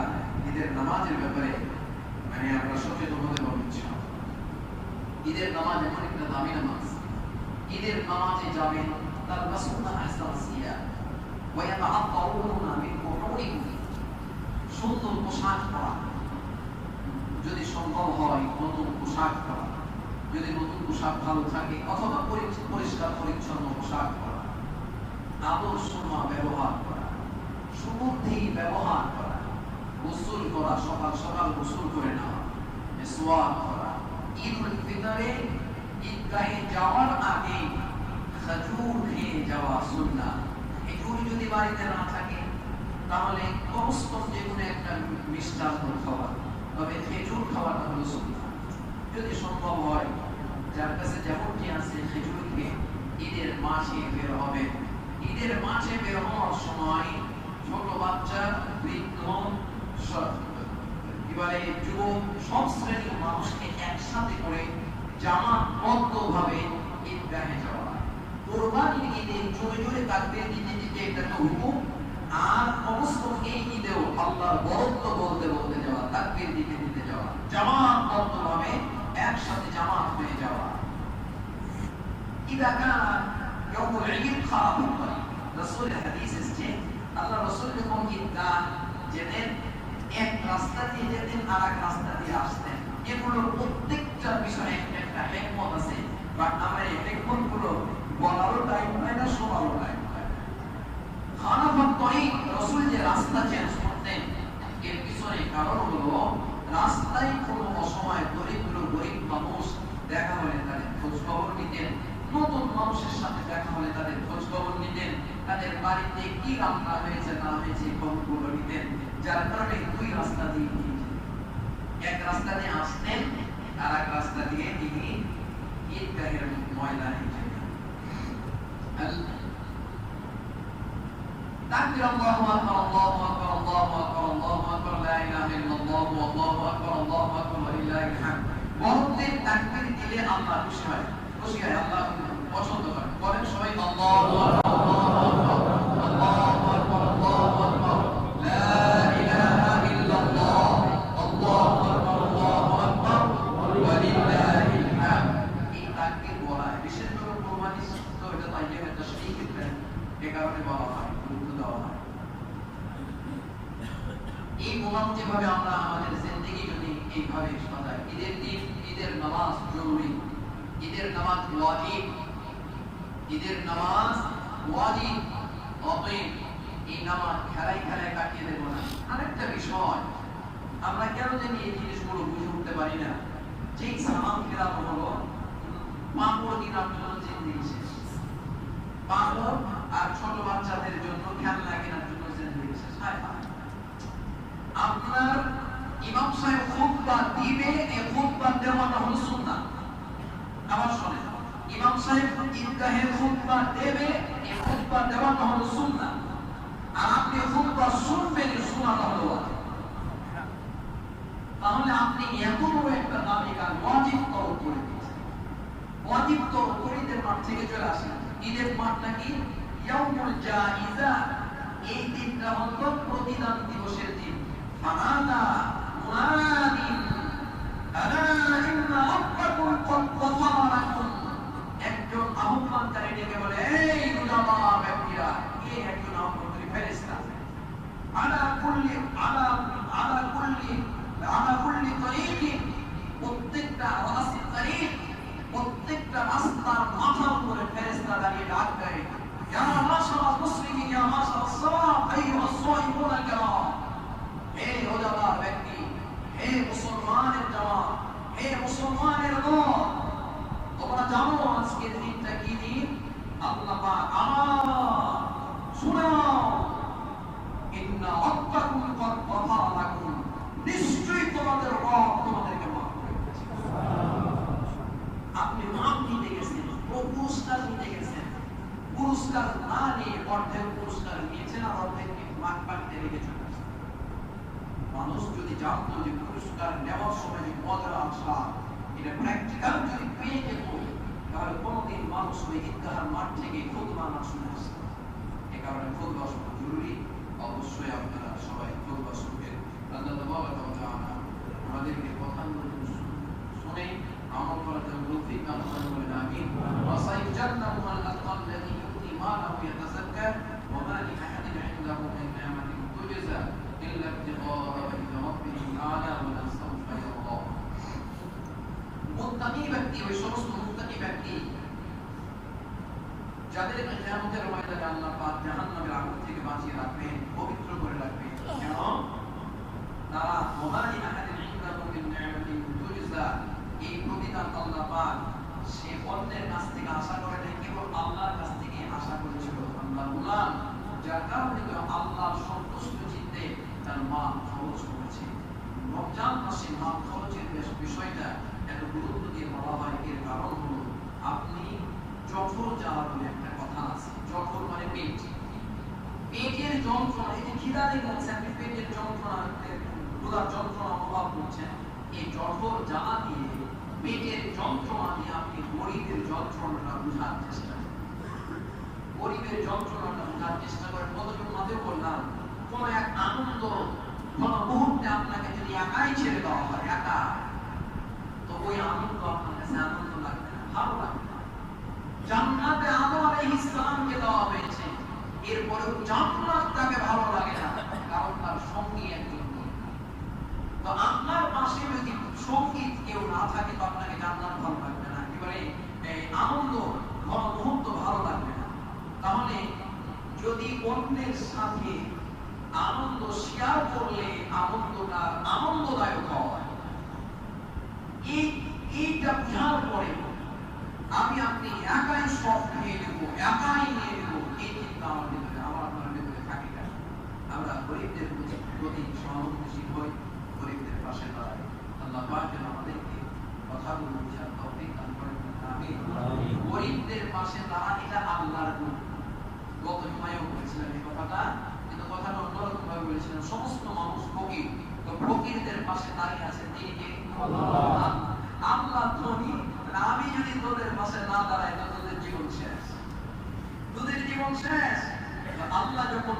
ঈদের নামাজের ব্যাপারে আমরা সচেতন হতে পারবো ইনশাআল্লাহ। ঈদের নামাজ এমন একটা দামি নামাজ, ঈদের নামাজে যাবেন তার মাসুনা আহসান সিয়া ওয়া ইয়াতাআত্তাউনা মিন কুহুরিহিম, সুন্দর পোশাক পরা, যদি সম্ভব হয় নতুন পোশাক পরা, যদি নতুন পোশাক ভালো থাকে, অথবা পরিষ্কার পরিচ্ছন্ন পোশাক পরা, আদর্শ ব্যবহার করা, সুবুদ্ধি ব্যবহার করা, গোসল করা, সকাল সকাল গোসল করে নেওয়া, মিসওয়াক করা। ঈদুল ফিতরে ঈদগাহে যাওয়ার আগে খেজুর খেয়ে যাওয়া সুন্নাহ। খেজুর যদি বাড়িতে না থাকে তাহলে কমসকম যে কোনো একটা মিষ্টান্ন খাওয়া, তবে খেজুর খাওয়াটা হলো সুন্নাহ। যদি সম্ভব হয়, যার কাছে যেমনটি আছে খেজুর খেয়ে ঈদের মাঠে বের হবে। ঈদের মাঠে বের হওয়ার সময় ছোট বাচ্চা, বৃদ্ধ, যুবক, সব শ্রেণীর মানুষকে একসাথে করে জামাতবদ্ধভাবে ঈদগাহে জোরে জোরে তাকবীর দিতে দিতে এটা একটা হুকুম। আর অবশ্যই এই ঈদেও আল্লাহর বরত্ব বলতে বলতে যাওয়া, তাকবীর দিতে দিতে যাওয়া, জামাতবদ্ধভাবে একসাথে জামাত হয়ে যাওয়া। ইদা কানা ইয়াউমুল ঈদ খারাফুল তরিক, রাসূলের হাদিস এসেছে আল্লাহ রাসূল যখন ঈদগাহ যেতেন এক রাস্তা দিয়ে যেতেন আর এক রাস্তা দিয়ে আসতেন। এগুলোর প্রত্যেকটার বিষয়ে একটা হিকমত আছে, বাট আমরা এই হিকমতগুলো বলারও টাইম পাই না, শোনারও টাইম পাই না। খারাফুল তরিক, রাসূল যে রাস্তা চেঞ্জ করতেন এর পিছনে কারণ হলো রাস্তায় কোনো অসময় দরিদ্র গরিব মানুষ দেখা হলে তাদের খোঁজ খবর নিতেন, নতুন মানুষের সাথে দেখা হলে তাদের খোঁজ খবর নিতেন, তাদের বাড়িতে কি রান্না হয়েছে না হয়েছে খবরগুলো নিতেন। যার কারণে দুই রাস্তা দিয়ে এক রাস্তা দিয়ে আসতেন আর এক রাস্তা দিয়ে তিনি ঈদগাহের ময়দানে যেতেন। তাকবীর আল্লাহু আকবার আল্লাহু আকবার আল্লাহু আকবার আল্লাহু আকবার লা ইলাহা ইল্লাল্লাহ আল্লাহু আকবার আল্লাহু আকবার ওয়া লিল্লাহিল হামদ। বড়দের তাকবীর দিলে আল্লাহ খুশি হয়, খুশি হয়, আল্লাহ পছন্দ করেন। বলেন সবাই আল্লাহু আকবার আল্লাহু আকবার আল্লাহু আকবার লা ইলাহা ইল্লাল্লাহ আল্লাহু আকবার আল্লাহু আকবার ওয়া লিল্লাহিল হামদ। এই তাকবীর বলা বিশেষ করে কোরবানি তো এটা তাইয়্যিব তাশরীক এই কারণে বলা হয়, গুরুত্ব দেওয়া হয়। এই মোনাম যেভাবে আমরা আমাদের জিন্দেগি যদি এইভাবে সাজাই, ঈদের দিন ঈদের নামাজ জরুরি, ঈদের নামাজ ওয়াজিব, ঈদের নামাজ ওয়াজিব, অতএব এই নামাজ খেলায় খেলায় কাটিয়ে দেব না। আরেকটা বিষয় আমরা কেন জানি এই জিনিসগুলো বুঝে উঠতে পারি না, যেই সালাম ফেরানো হলো পাঁপড় কেনার জন্য জিন্দেগি শেষ, পাঁপড় আর ছোট বাচ্চাদের জন্য খেলনা কেনার জন্য জিন্দেগি শেষ। আপনার ইমাম সাহেব খুতবা দিবে, এই খুতবা দেওয়াটা হলো সুন্নাহ। আবার শুনেন, ইমাম সাহেব ঈদগাহে খুতবা দেবে, এই খুতবা দেওয়াটা হলো সুন্নাহ, আর আপনি খুতবা শুনবেন, এই শোনাটা হলো ওয়াজিব। তাহলে আপনি এত বড় একটা দামি কাজ ওয়াজিব তরক করে দিয়েছেন। ওয়াজিব তরক করে ঈদের মাঠ থেকে চলে আসেন। ঈদের মাঠ নাকি ইয়াউমুল জাইজা, এই দিনটা হলো প্রতিদান দিবসের দিন। ফানাদা মুনাদিন আলা ইন্না রাব্বাকুম ক্বাদ গফারা লাকুম, একজন আহ্বানকারী ডেকে বলে, এই রোজাদার ব্যক্তিরা, এই একজন আহ্বানকারী ফেরেশতা, আলা কুল্লি তরিকি, প্রত্যেকটা রাস্তার তরিক, প্রত্যেকটা রাস্তার মাথার উপরে ফেরেশতা দাঁড়িয়ে ডাক দেয়, ইয়া মাশাআল মুসলিমিন ইয়া মাশাআল সাওয়াব আইয়ুহাস সাইমুন আল কিরাম। হে রোজাদার ব্যক্তি, হে মুসলমানের জামাত, হে মুসলমানের দল, তোমরা জানো আজকের দিনটা কি দিন? আল্লাহ পাক শুনো, ইন্না রাব্বাকুম ক্বাদ গফারা লাকুম, নিশ্চয়ই তোমাদের রব তোমাদেরকে মাফ করে দিয়েছে। আপনি মাফ নিতে গেছেন, পুরস্কার নিতে গেছেন, পুরস্কার না নিয়ে অর্ধেক পুরস্কার নিয়েছেন আর অর্ধেক মাঠ পানিতে রেখে চলে আসছেন। মানুষ যদি জানতো যে পুরস্কার নেওয়ার সময় যে মজার আসা এটা প্র্যাকটিক্যাল যদি পেয়ে যেত, তাহলে কোনোদিন মানুষ ওই ঈদগাহের মাঠ থেকে খুতবা না শুনে আসত। এ কারণে খুতবা শোনা জরুরি। অবশ্যই আপনারা সবাই খুতবা শুনবেন। আল্লাহ তাআলা আমাদেরকে কথাগুলো শুনে আমল করার জন্য তৌফিক দান করুন, বলেন আমিন। ওয়া সাইয়াজ্জান্নাহুল আতকাল্লাযী ইউতি মালাহু ইয়াতাযাক্কা ওয়া মা লিআহাদিন ইনদাহু মিন নি'মাতিন তুজজা ইল্লা ইবতিগাআ ওয়াজহি রাব্বিহি আ'লা ওয়া লাসাউফা ইয়ারদা। মুত্তাকি ব্যক্তি, ওই সমস্ত মুত্তাকি ব্যক্তি যাদেরকে কিয়ামতের ময়দানে আল্লাহ পাক জাহান্নামের আগুন থেকে বাঁচিয়ে রাখবেন, পবিত্র করে রাখবেন। কেন? তারা ওয়া মা লিআহাদিন ইনদাহু মিন নি'মাতিন তুজজা, এই প্রতিদান আল্লাহ পাক সে অন্যের কাছ থেকে আশা করে নাই, কেবল আল্লাহর কাছ থেকে আশা করেছিল। আল্লাহ গোলাম, যার কারণে আল্লাহর সন্তুষ্ট চিত্তে তার মা খরচ করেছে। রমজান মাসে মা খরচের বিষয়টা এত গুরুত্ব দিয়ে বলা হয়, এর কারণ হলো আপনি জঠর জ্বালা বলে একটা কথা আছে। জঠর মানে পেট, পেটের যন্ত্রণা, এই যে খিদা লেগেছে, আপনি পেটের যন্ত্রণা, ক্ষুধার যন্ত্রণা অনুভব করছেন, এই জঠর জ্বালা দিয়ে, পেটের যন্ত্রণা দিয়ে আপনি গরিবের যন্ত্রণাটা বুঝার চেষ্টা করেন। গরিবের যন্ত্রণাটা বোঝার চেষ্টা করেন। কতজন মাঝে বললাম, কোন এক আনন্দ কোন মুহূর্তে আপনাকে যদি একাই ছেড়ে দেওয়া হয়, একা, তো ওই আনন্দ আপনার কাছে আনন্দ লাগবে না, ভালো লাগবে না। জান্নাতে আদম আলাইহিস সালামকে দেওয়া হয়েছে, এরপরেও জান্নাত তাকে ভালো লাগে না, কারণ তার সঙ্গী একজন নেই। তো আপনার পাশে যদি সঙ্গী কেউ না থাকে, তো আপনাকে জান্নাত ভালো লাগবে না, একেবারে আনন্দ ঘন মুহূর্ত ভালো লাগবে না। তাহলে যদি অন্যের সাথে আনন্দ শেয়ার করলে আনন্দটা আনন্দদায়ক হয়, এইটা বোঝার পরে আমি আপনি একাই সব খেয়ে নেবো, একাই নিয়ে নেবো, এই চিন্তা আমার ভিতরে, আমার আপনার ভিতরে থাকে না। আমরা গরিবদের প্রতি সহানুভূতিশীল হই, গরিবদের পাশে দাঁড়াই। আল্লাহ পাক যেন আমাদেরকে কথাগুলো বোঝার তৌফিক দান করেন। আমিন। গরিবদের পাশে দাঁড়া, এটা আল্লাহর গুণ। গত জুমায়ও বলেছিলাম এই কথাটা, কিন্তু কথাটা অন্যরকম ভাবে বলেছিলাম। সমস্ত মানুষ ফকির, তো ফকিরদের পাশে দাঁড়িয়ে আছেন তিনি কে? আল্লাহ। আল্লাহ ধনী, আমি যদি তোদের পাশে না দাঁড়াই, তো তোদের জীবন শেষ, তোদের জীবন শেষ। আল্লাহ যখন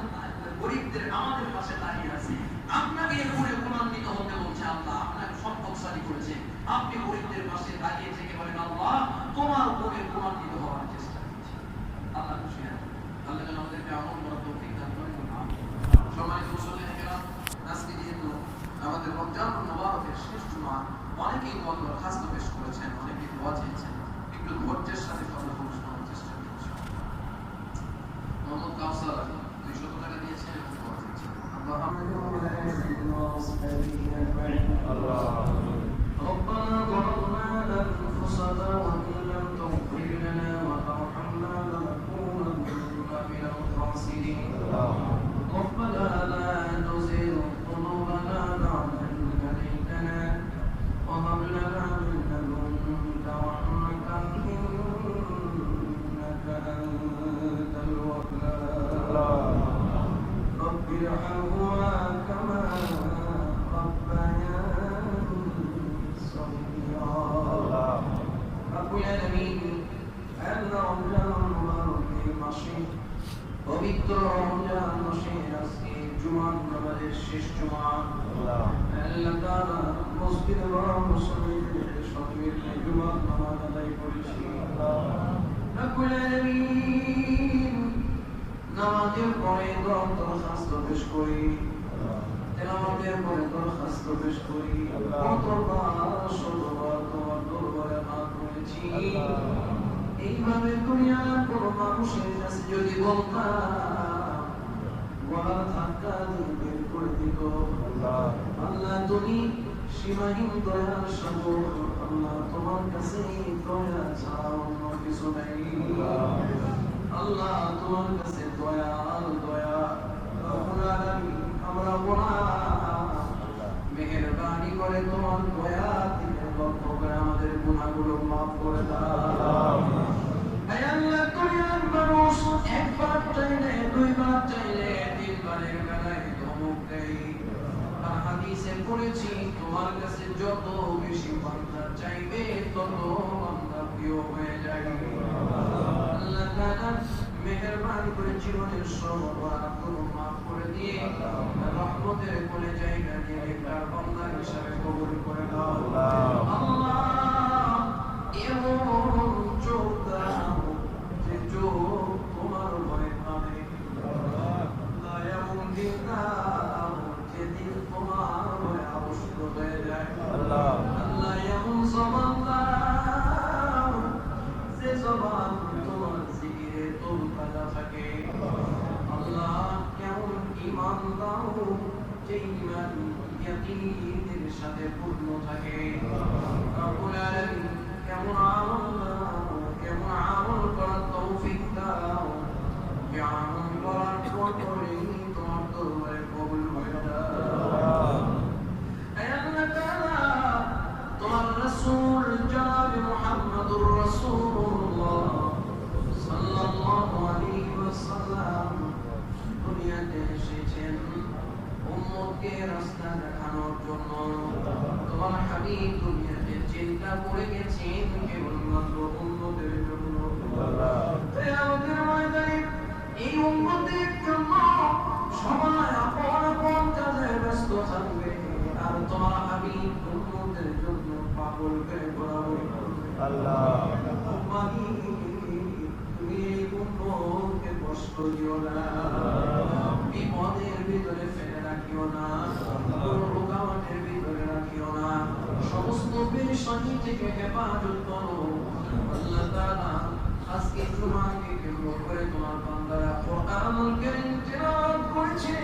গরিবদের আমাদের পাশে দাঁড়িয়ে আছে, আপনাকে এরপরে প্রমাণিত হতে বলছে, আল্লাহ আপনাকে সম্পদশালী করেছে, আপনি গরিবদের পাশে দাঁড়িয়ে থেকে বলেন, আল্লাহ তোমার উপরে প্রমাণিত হওয়ার চেষ্টা করছে। আল্লাহ খুশি হয়। আল্লাহ যেন আমাদেরকে আমল করার তৌফিক দান করেন। সম্মানিত মুসল্লিরা কেরাম, আজকে যেহেতু আমাদের রমজান মুবারকের শেষ জুমা, অনেকেই দরখাস্ত পেশ করেছেন, অনেকেই দোয়া চেয়েছেন, একটু ধৈর্যের সাথে কথাগুলো শোনার চেষ্টা করছি। মোহাম্মদ কাউসার 200 টাকা দিয়েছেন এবং দোয়া চেয়েছেন। ربنا ظلمنا أنفسنا وإن لم تغفر لنا وترحمنا لنكونن من الخاسرين. ربنا لا تزغ قلوبنا بعد إذ هديتنا وهب لنا من لدنك رحمة إنك أنت الوهاب. رب ارحمهما كما ربياني صغيرا. رب العالمين أن رمضان المبارك মাসে পবিত্র রমজান মাসে আজকে জুমার নামাজের শেষ জুমা, আল্লাহ তাআলা মসজিদে বড় মুসল্লিদের সঙ্গে জুমার নামাজ আদায় করেছি। রব্বুল আলামিন নামাজের পরে দরখাস্ত পেশ করি, তেলাওয়াতের পরে দরখাস্ত পেশ করি, কতবার শতবার তোমার দরবারে হাত তুলেছি। এইভাবে দুনিয়ার কোনো মানুষের কাছে যদি বলতাম, গলার ধাক্কা দিয়ে বের করে দিত। আল্লাহ তুমি সীমাহীন দয়ার সাগর, আল্লাহ তোমার কাছে দয়া ছাড়া অন্য কিছু নেই। আল্লাহ তোমার কাছে দয়াল দয়া, রব্বুল আলামিন আমরা বলা মেহেরবানি করে তোমার দয়া থেকে লক্ষ্য করে আমাদের গুনাহগুলো মাফ করে দাও। হে আল্লাহ দুনিয়ার মানুষ একবার চাইলে, দুইবার চাইলে, তিনবারের বেলায় ধমক দেয়। আর হাদিসে পড়েছি তোমার কাছে যত বেশি বান্দা চাইবে, তত বান্দা প্রিয় হয়ে যায়। আল্লাহ তাআলা মেহেরবানি করে জীবনের সব গুনাহগুলো মাফ করে দিয়ে রহমতের কোলে জায়গা দিয়ে একবার বান্দা হিসাবে কবুল করে দাও। আল্লাহ এমন চোখ দাও যে চোখ তোমার ভয় পাবে, আল্লাহ এমন দিল দাও যে দিল তোমার ভয়ে আবিষ্ট হয়ে যায়। আল্লাহ এমন জবান দাও যে জবান তোমার জিকিরে তরতাজা থাকে। আল্লাহ কেমন ঈমান দাও যে ঈমান ইয়াকিনের সাথে পূর্ণ থাকে। রব্বুল আলামিন কেমন আমল দাও, কেমন আমল করার তৌফিক দাও, যে আমল করার পরে তোমার দরবারে কবুল হয়ে দাও। হে আল্লাহ তাআলা তোমার রাসূল জনাব মুহাম্মদুর রাসূলুল্লাহ সাল্লাল্লাহু আলাইহি ওয়াসাল্লাম দুনিয়াতে এসেছেন উম্মতকে রাস্তা দেখানোর জন্য। তোমার হাবিব দুনিয়াতে চিন্তা করে গেছেন কেবলমাত্র উম্মত কবুল করে বরাবর আল্লাহ তুমি এই উম্মতকে কষ্ট দিও না, বিপদের ভিতরে ফেলে রাখিও না, রোগাওয়াটের ভিতরে রাখিও না, সমস্ত পেরেশানি থেকে হেফাজত করো আল্লাহ তাআলা। আজকে জুমাকে কেন্দ্র করে তোমার বান্দারা কোরআনুল কারীম তিলাওয়াত করেছে।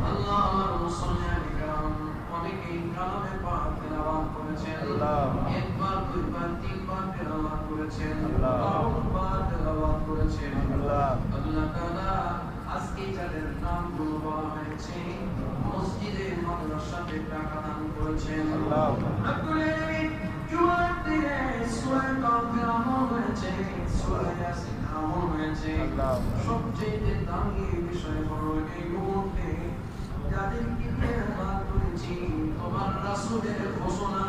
আল্লাহ আমার মুসলমান کرام অনেকেই কালামে পাক তিলাওয়াত করেছেন, একবার দুইবার তিনবার তিলাওয়াত করেছেন, 12 বার তিলাওয়াত করেছেন। আল্লাহ তাআলা আজকে যাদের নামগুলো বলা হয়েছে মসজিদে মাদ্রাসাতে টাকা দান করেছেন, আল্লাহ জুমার দিনে সূরা কাফির আমল হয়েছে, সূরা ইয়াসিন আমল হয়েছে। সবচেয়ে দামি বিষয় হলো এই মুহূর্তে যাদেরকে নিয়ে বাত করেছি তোমার রাসূলের ঘোষণা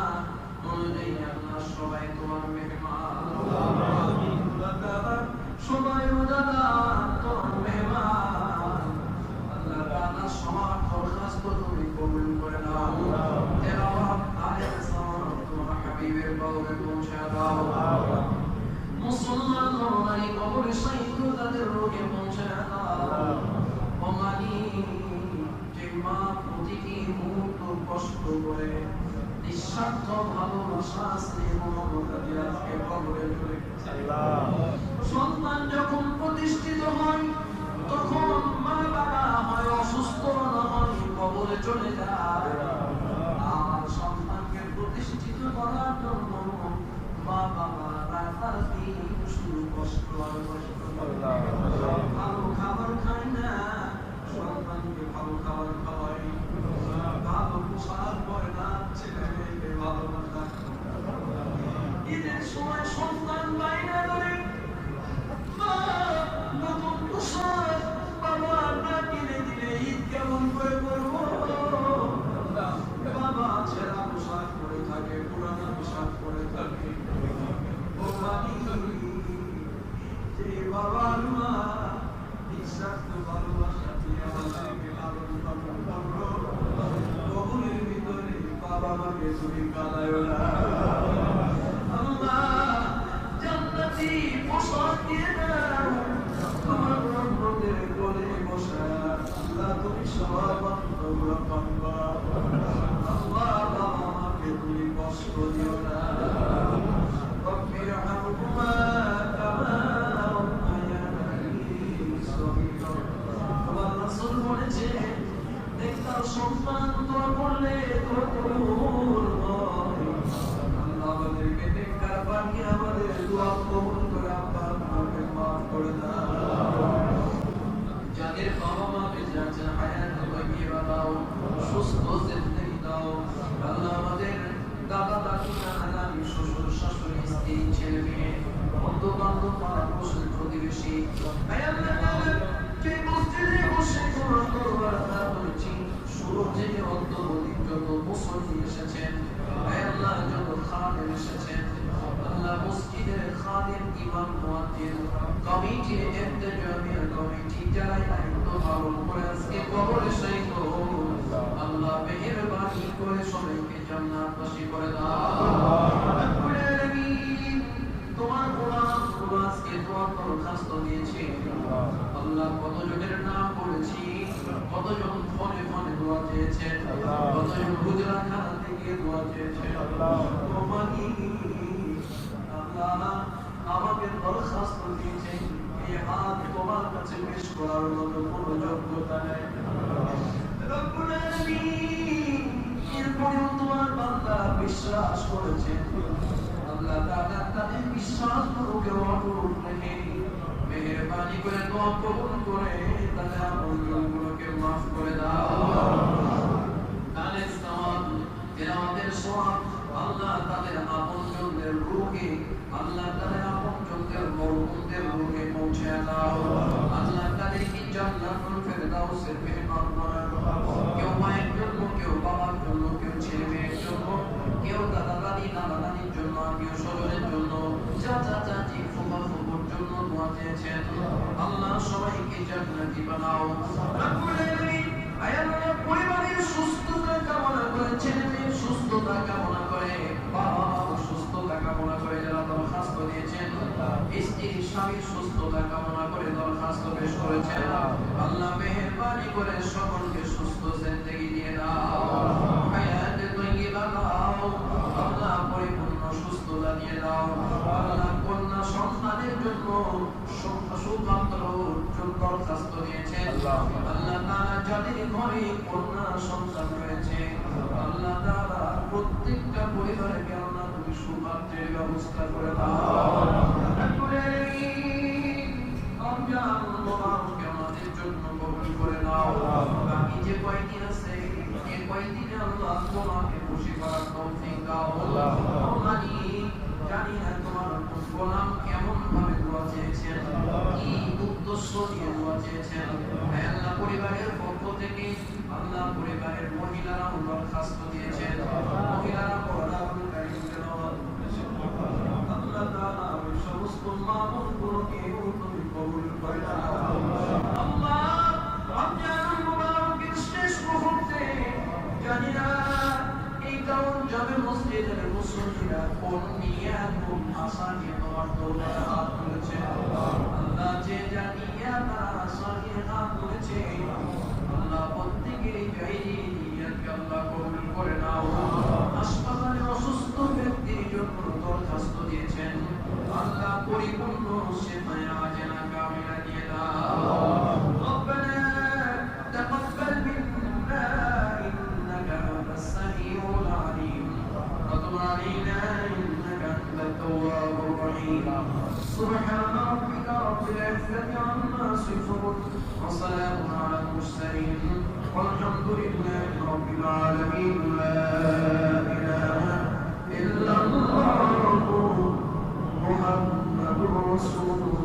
অনুযায়ী আল্লাহ সবাই তোমার মেহমান, আল্লাহ তাআলা সবাই উদারা তোমার মেহমান। আল্লাহ তাআলা সবার দরখাস্ত তুমি কবুল করে নাও, তেলাওয়াত আয়াত সালাত তোমার হাবিবের কবরে পৌঁছে দাও। মুসলমান নরনারী কবরে শহীদ তাদের রোগে পৌঁছে দাও। ও মালিক, যে মা প্রতিটি মুহূর্ত কষ্ট করে নিঃস্বার্থ ভালোবাসা স্নেহ মমতা দিয়ে আজকে কবরে চলে গেছে, সন্তান যখন প্রতিষ্ঠিত হয় তখন মা বাবা হয় অসুস্থ, না হয় কবরে চলে যায়। আর সন্তানকে প্রতিষ্ঠিত করার জন্য মা বাবা রাতারাতি শুধু কষ্ট আর কষ্ট, ভালো খাবার খায় না, সন্তানকে ভালো খাবার খাওয়াই, ভালো পোশাক পরে না, ছেলে মেয়েকে ভালোবাসা। ঈদের সময় সন্তান বাইরে ধরে মা নতুন পোশাক বাবা না কিনে দিলে ঈদ কেমন করে করবো, বাবা ছেঁড়া পোশাক পরে থাকে, পুরানো পোশাক পরে থাকে। ও মালিক, যে বাবার মা নিঃস্বার্থ ভালোবাসা দিয়ে আমাদেরকে লালন পালন করলো, কবরের ভিতরে বাবা মাকে তুমি কাঁদায়ো না। আল্লাহ জান্নাতি পোশাক দিয়ে দাও, তোমার রহমতের কোলে বসা আল্লাহ তুমি সব অন্তগুলো পাবা। আল্লাহ বাবা মাকে তুমি কষ্ট দিও না, রব্বির হামহুমা কামা রাব্বায়ানি সগীরা। তোমার রাসূল বলেছে দেখতাম সন্তান দোয়া করলে দোয়া কবুল হয়। আল্লাহ আমাদেরকে নেককার বানিয়ে আমাদের দোয়া কবুল করে আব্বা আম্মাকে মাফ করে দাও। যাদের বাবা মা বেঁচে আছেন হায়াত তাইয়্যিবা দাও, সুস্থ জিন্দেগি দাও। আল্লাহ আমাদের দাদা দাদি নানা নানি শ্বশুর শাশুড়ি স্ত্রী ছেলে মেয়ে বন্ধু বান্ধব পাড়া প্রতিবেশী আল্লাহ যে মসজিদে বসে কোরআন তেলাওয়াত করেছি শুরু থেকে অন্ত অবধি যত মুসল্লি এসেছেন, আল্লাহ যত খাদেম এসেছেন, আল্লাহ মসজিদের খাদেম ইমাম মুয়াজ্জিন কমিটি ইন্তেজামিয়া কমিটি যারা দায়িত্ব পালন করে আজকে কবরে শহীদ আল্লাহ মেহেরবানি করে সবাইকে জান্নাতবাসী করে দাও। তোমার কোরআন আজকে দোয়া দরখাস্ত দিয়েছে আল্লাহ, কতজনের নাম পড়েছি, কতজন ফোনে ফোনে দোয়া চেয়েছেন, কতজন গুজরাখানা থেকে দোয়া চেয়েছেন। আল্লাহ আমাকে দরখাস্ত দিয়েছেন, এই হাত তোমার কাছে পেশ করার মতো কোনো যোগ্যতা নেই। রব্বুল আলামিন, এরপরেও তোমার বান্দা বিশ্বাস করেছে, আল্লাহ তাআলা তাদের বিশ্বাসগুলোকে অটুট রেখে মেহেরবানি করে দোয়া কবুল করে তাদের আমলগুলোকে মাফ করে দাও। তাদের সওয়াব তেলাওয়াতের সওয়াব আল্লাহ তাদের আপনজনদের রূহে, আল্লাহ তাদের আপনজনদের মরহুমদের রূহে পৌঁছে দাও। আল্লাহ তাদেরকে জান্নাতুল ফেরদাউসের মেহমান বানাও। কেউ মায়ের জন্য, কেউ বাবার জন্য, কেউ ছেলে মেয়ের জন্য, কেউ দাদা দাদি নানা নানির জন্য, কেউ স্বজনের জন্য, চাচা চাচি ফুফা ফুফুর জন্য দোয়া চেয়েছেন। আল্লাহ সবাইকে জান্নাতি বানাও। রব্বুল আলামিন, আল্লাহ পরিবারের সুস্থতা কামনা করে, ছেলে মেয়ের সুস্থতা কামনা করে, বাবা স্ত্রী স্বামীর সুস্থতা কামনা করে দরখাস্ত পেশ করেছেন। আল্লাহ মেহেরবানি করে সকলকে সুস্থ জিন্দেগি দিয়ে দাও, হায়াতে তৈয়বা দাও। আল্লাহ পরিপূর্ণ সুস্থতা দিয়ে দাও। আল্লাহ কন্যা সন্তানের জন্য সুপাত্র দরখাস্ত দিয়েছেন। আল্লাহ তাআলা যাদের ঘরে কন্যা সন্তান রয়েছে, আল্লাহ তাআলা প্রত্যেকটা পরিবারকে আল্লাহ তুমি সুপাত্রের ব্যবস্থা করে দাও। রমজান মুবারক আমাদের জন্য কবুল করে নাও। বাকি যে কয়দিন আছে এই কয়দিনে আল্লাহ তোমাকে খুশি করার তৌফিক দাও। জানি না তোমার গোলাম কেমন ভাবে দোয়া চেয়েছেন, কি উদ্দেশ্য নিয়ে দোয়া চেয়েছেন। আল্লাহ পরিবারের পক্ষ থেকে আল্লাহ পরিবারের মহিলারা দরখাস্ত দিয়েছেন, মহিলারা কোরআনুল কারীম তেলাওয়াত করেছেন। আল্লাহ তাআলা ওই সমস্ত মামুনগুলোকে তুমি কবুল করে নাও। আল্লাহ রমজানুল মুবারকের শেষ মুহূর্তে জানি না এই কারণ যাবে মসজিদের মুসল্লিরা কোন নিয়াত কোন আশা নিয়ে তোমার দরবারে হাত তুলেছে। আল্লাহ যে জানিয়া তারা আশা নিয়ে হাত তুলেছে, আল্লাহ প্রত্যেকের গায়ে নিয়াতকে আল্লাহ কবুল করে নাও। হাসপাতালে অসুস্থ ব্যক্তির জন্য দরখাস্ত দিয়েছেন, আল্লাহ পরিপূর্ণ সেবায় আজেনা কামিলা দিয়ে দাও। রব্বানা তাকাব্বাল মিন্না ইন্নাকা আনতাস সামিউল আলিম ওয়া তুব আলাইনা ইন্নাকা আনতাত তাওয়াবুর রহিম। সুবহানা রাব্বিকা রাব্বিল ইজ্জাতি আম্মা ইয়াসিফুন ওয়া সালামুন আলাল মুরসালিন ওয়ালহামদুলিল্লাহি রাব্বিল আলামিন। লা ইলাহা ইল্লাল্লাহু মুহাম্মাদুর রাসূলুল্লাহ।